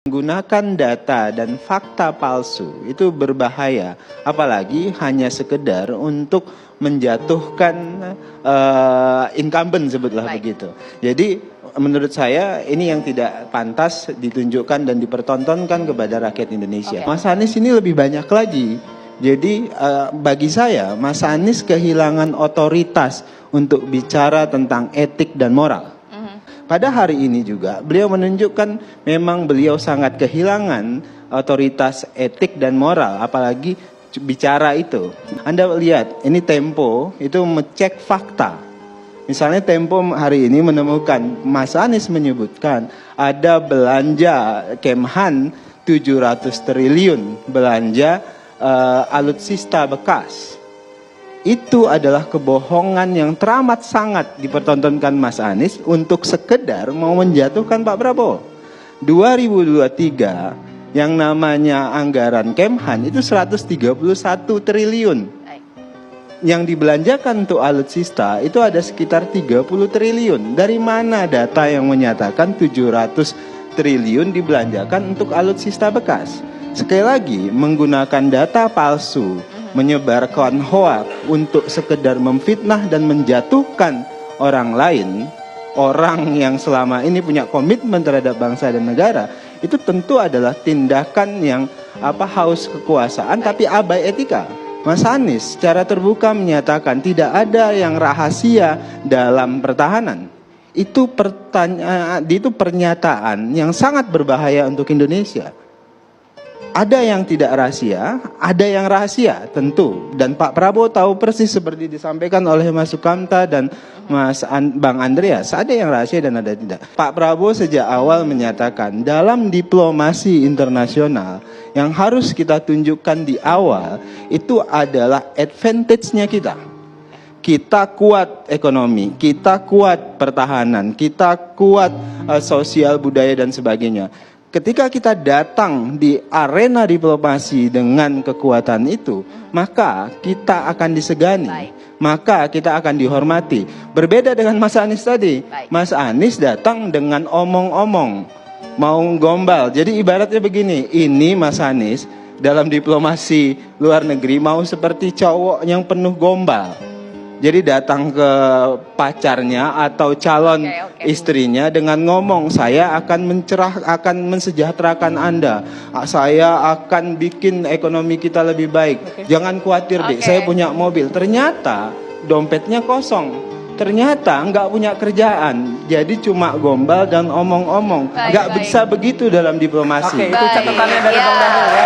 Menggunakan data dan fakta palsu itu berbahaya, apalagi hanya sekedar untuk menjatuhkan incumbent, sebutlah begitu. Jadi menurut saya ini yang tidak pantas ditunjukkan dan dipertontonkan kepada rakyat Indonesia. Mas Anies ini lebih banyak lagi. Jadi bagi saya Mas Anies kehilangan otoritas untuk bicara tentang etik dan moral. Pada hari ini juga beliau menunjukkan memang beliau sangat kehilangan otoritas etik dan moral, apalagi bicara itu. Anda lihat, ini Tempo itu mengecek fakta. Misalnya Tempo hari ini menemukan Mas Anies menyebutkan ada belanja Kemhan 700 triliun belanja alutsista bekas. Itu adalah kebohongan yang teramat sangat dipertontonkan Mas Anies untuk sekedar mau menjatuhkan Pak Prabowo. 2023 yang namanya anggaran Kemhan itu 131 triliun. Yang dibelanjakan untuk alutsista itu ada sekitar 30 triliun. Dari mana data yang menyatakan 700 triliun dibelanjakan untuk alutsista bekas? Sekali lagi, menggunakan data palsu, menyebarkan hoak untuk sekedar memfitnah dan menjatuhkan orang lain, orang yang selama ini punya komitmen terhadap bangsa dan negara, itu tentu adalah tindakan yang haus kekuasaan tapi abai etika. Mas Anies secara terbuka menyatakan tidak ada yang rahasia dalam pertahanan. Itu pernyataan yang sangat berbahaya untuk Indonesia. Ada yang tidak rahasia, ada yang rahasia tentu. Dan Pak Prabowo tahu persis seperti disampaikan oleh Mas Sukamta dan Bang Andreas. Ada yang rahasia dan ada tidak. Pak Prabowo sejak awal menyatakan dalam diplomasi internasional yang harus kita tunjukkan di awal itu adalah advantage-nya kita. Kita kuat ekonomi, kita kuat pertahanan, kita kuat sosial budaya dan sebagainya. Ketika kita datang di arena diplomasi dengan kekuatan itu, maka kita akan disegani, maka kita akan dihormati. Berbeda dengan Mas Anies tadi. Mas Anies datang dengan omong-omong, mau gombal. Jadi ibaratnya begini, ini Mas Anies dalam diplomasi luar negeri mau seperti cowok yang penuh gombal. Jadi datang ke pacarnya atau calon istrinya dengan ngomong, saya akan mensejahterakan Anda, saya akan bikin ekonomi kita lebih baik, jangan khawatir deh, saya punya mobil. Ternyata dompetnya kosong, ternyata nggak punya kerjaan, jadi cuma gombal dan omong-omong. Nggak bisa begitu dalam diplomasi. Itu catatannya dari Bang Daniel ya.